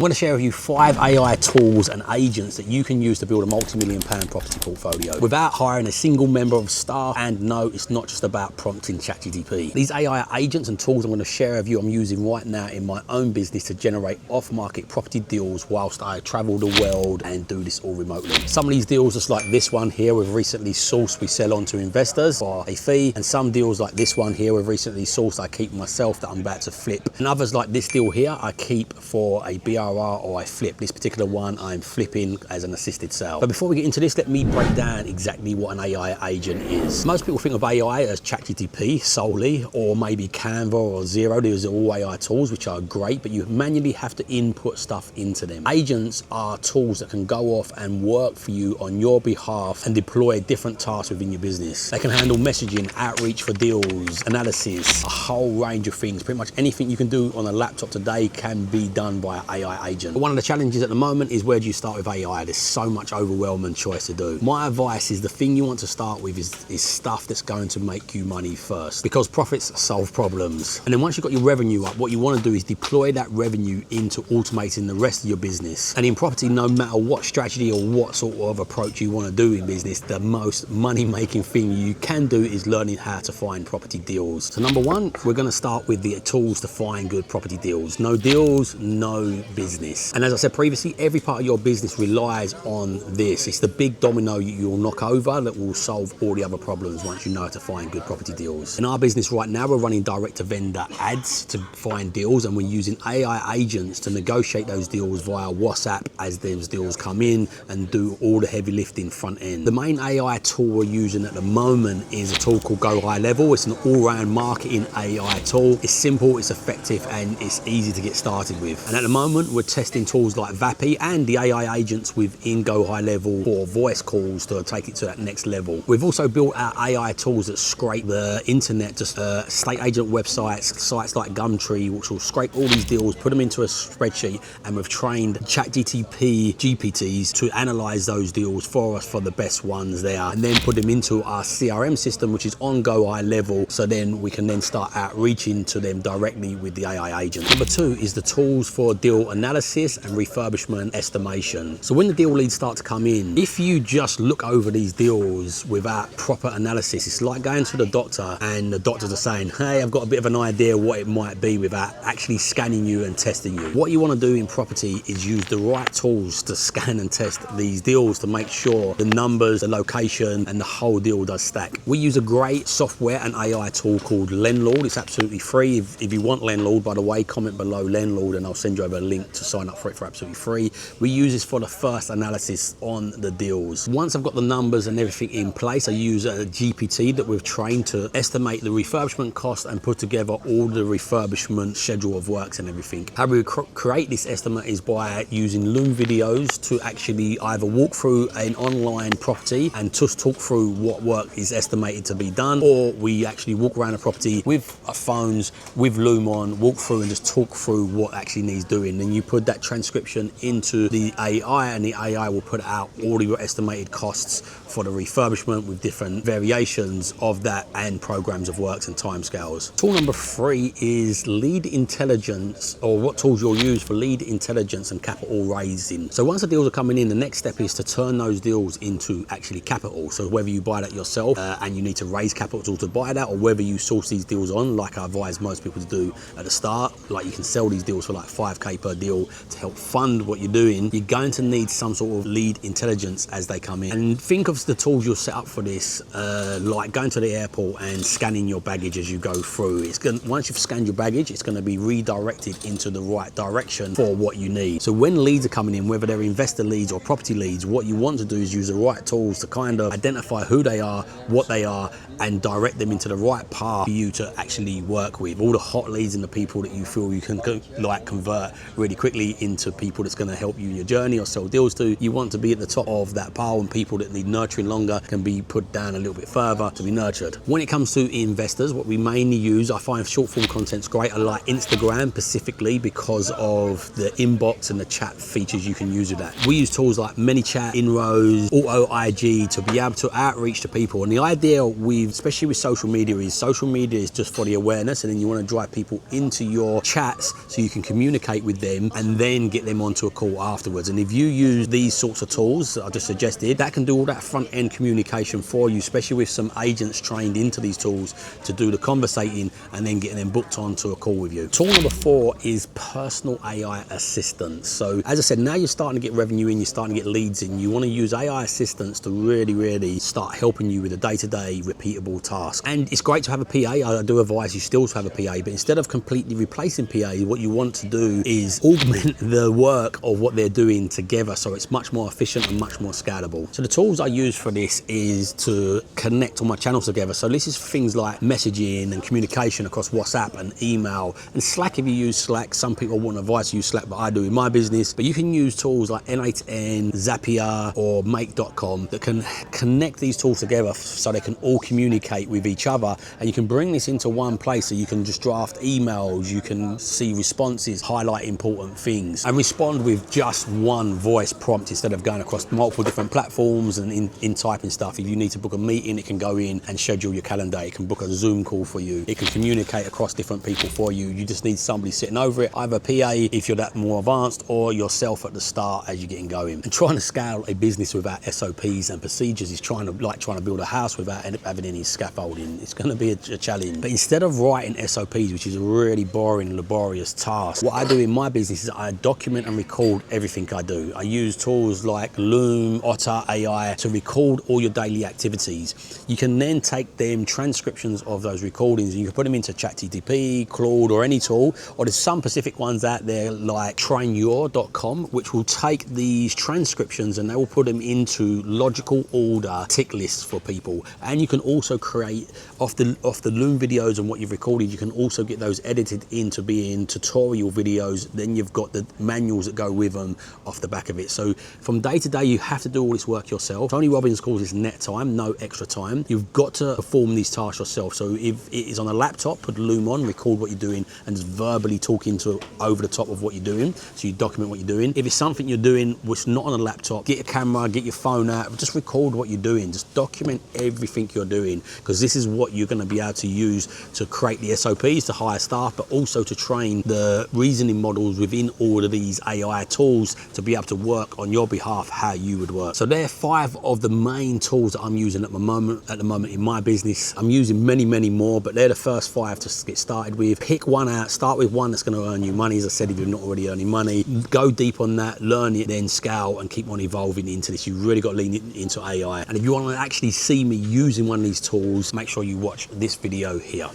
I'm going to share with you 5 AI tools and agents that you can use to build a multi-million-pound property portfolio without hiring a single member of staff. And no, it's not just about prompting ChatGPT. These AI agents and tools I'm going to share with you I'm using right now in my own business to generate off-market property deals whilst I travel the world and do this all remotely. Some of these deals, just like this one here, we've recently sourced, we sell on to investors for a fee. And some deals like this one here, we've recently sourced, I keep myself that I'm about to flip. And others like this deal here, I keep for a BRR or I flip. This particular one I'm flipping as an assisted sale. But before we get into this, let me break down exactly what an AI agent is. Most people think of AI as ChatGPT solely, or maybe Canva or Zero. These are all AI tools which are great, but you manually have to input stuff into them. Agents are tools that can go off and work for you on your behalf and deploy different tasks within your business. They can handle messaging, outreach for deals, analysis, a whole range of things. Pretty much anything you can do on a laptop today can be done by an AI agent. But one of the challenges at the moment is, where do you start with AI? There's so much overwhelming choice to do. My advice is the thing you want to start with is stuff that's going to make you money first, because profits solve problems. And then once you've got your revenue up, what you want to do is deploy that revenue into automating the rest of your business. And in property, no matter what strategy or what sort of approach you want to do in business, the most money-making thing you can do is learning how to find property deals. So number one, we're going to start with the tools to find good property deals. No deals, no business. And as I said previously, every part of your business relies on this. It's the big domino you'll knock over that will solve all the other problems once you know how to find good property deals. In our business right now, we're running direct-to-vendor ads to find deals, and we're using AI agents to negotiate those deals via WhatsApp as those deals come in and do all the heavy lifting front end. The main AI tool we're using at the moment is a tool called Go High Level. It's an all-round marketing AI tool. It's simple, it's effective, and it's easy to get started with. And at the moment, we're testing tools like Vappy and the AI agents within Go High Level for voice calls to take it to that next level. We've also built out AI tools that scrape the internet, just estate agent websites, sites like Gumtree, which will scrape all these deals, put them into a spreadsheet, and we've trained ChatGPT GPTs to analyze those deals for us for the best ones there, and then put them into our CRM system, which is on Go High Level, so then we can then start outreaching to them directly with the AI agent. Number two is the tools for deal analysis and refurbishment estimation. So when the deal leads start to come in, if you just look over these deals without proper analysis, it's like going to the doctor and the doctors are saying, hey, I've got a bit of an idea what it might be, without actually scanning you and testing you. What you want to do in property is use the right tools to scan and test these deals to make sure the numbers, the location, and the whole deal does stack. We use a great software and AI tool called Landlord. It's absolutely free. If you want Landlord, by the way, comment below Landlord and I'll send you over a link to sign up for it for absolutely free. We use this for the first analysis on the deals. Once I've got the numbers and everything in place, I use a GPT that we've trained to estimate the refurbishment cost and put together all the refurbishment schedule of works and everything. How we create this estimate is by using Loom videos to actually either walk through an online property and just talk through what work is estimated to be done, or we actually walk around a property with our phones, with Loom on, walk through and just talk through what actually needs doing. Then you put that transcription into the AI, and the AI will put out all of your estimated costs for the refurbishment with different variations of that and programs of works and timescales. Tool number 3 is lead intelligence, or what tools you'll use for lead intelligence and capital raising. So once the deals are coming in, the next step is to turn those deals into actually capital. So whether you buy that yourself and you need to raise capital to buy that, or whether you source these deals on, like I advise most people to do at the start, like you can sell these deals for like 5k per deal to help fund what you're doing, you're going to need some sort of lead intelligence as they come in. And think of the tools you'll set up for this, like going to the airport and scanning your baggage as you go through. Once you've scanned your baggage, it's going to be redirected into the right direction for what you need. So when leads are coming in, whether they're investor leads or property leads, what you want to do is use the right tools to kind of identify who they are, what they are, and direct them into the right path for you to actually work with. All the hot leads and the people that you feel you can like convert really quickly into people that's going to help you in your journey or sell deals to. You want to be at the top of that pile, and people that need nurturing longer can be put down a little bit further to be nurtured. When it comes to investors, what we mainly use, I find short form content's great. I like Instagram specifically because of the inbox and the chat features you can use with that. We use tools like ManyChat, Inroads, Auto IG to be able to outreach to people. And the idea with, especially with social media is just for the awareness, and then you want to drive people into your chats so you can communicate with them them and then get them onto a call afterwards. And if you use these sorts of tools that I just suggested, that can do all that front end communication for you, especially with some agents trained into these tools to do the conversating and then getting them booked onto a call with you. Tool number 4 is personal AI assistance. So as I said, now you're starting to get revenue in, you're starting to get leads in, you want to use AI assistants to really start helping you with a day-to-day repeatable task. And it's great to have a PA. I do advise you still to have a PA, but instead of completely replacing PA, what you want to do is augment the work of what they're doing together, so it's much more efficient and much more scalable. So the tools I use for this is to connect all my channels together. So this is things like messaging and communication across WhatsApp and email and Slack. If you use Slack, some people wouldn't advise you use Slack, but I do in my business. But you can use tools like N8N, Zapier or Make.com that can connect these tools together so they can all communicate with each other, and you can bring this into one place so you can just draft emails, you can see responses, highlight important things and respond with just one voice prompt instead of going across multiple different platforms and in typing stuff. If you need to book a meeting, it can go in and schedule your calendar. It can book a Zoom call for you. It can communicate across different people for you. You just need somebody sitting over it, either a PA if you're that more advanced or yourself at the start as you're getting going. And trying to scale a business without SOPs and procedures is trying to build a house without having any scaffolding. It's going to be a challenge. But instead of writing SOPs, which is a really boring, laborious task, what I do in my business is I document and record everything I do. I use tools like Loom, Otter AI to record all your daily activities. You can then take them transcriptions of those recordings and you can put them into ChatGPT, Claude or any tool, or there's some specific ones out there like trainyour.com which will take these transcriptions and they will put them into logical order tick lists for people. And you can also create off the Loom videos and what you've recorded, you can also get those edited into being tutorial videos. Then you've got the manuals that go with them off the back of it. So from day to day you have to do all this work yourself. Tony Robbins calls this net time, no extra time. You've got to perform these tasks yourself. So if it is on a laptop, put Loom on, record what you're doing and just verbally talk into over the top of what you're doing, so you document what you're doing. If it's something you're doing which is not on a laptop, get a camera, get your phone out, just record what you're doing, just document everything you're doing, because this is what you're going to be able to use to create the SOPs, to hire staff, but also to train the reasoning models within all of these AI tools to be able to work on your behalf how you would work. So they're 5 of the main tools that I'm using at the moment in my business. I'm using many more, but they're the first 5 to get started with. Pick one out, start with one that's going to earn you money. As I said, if you're not already earning money, go deep on that, learn it, then scale and keep on evolving into this. You've really got to lean into AI. And if you want to actually see me using one of these tools, make sure you watch this video here.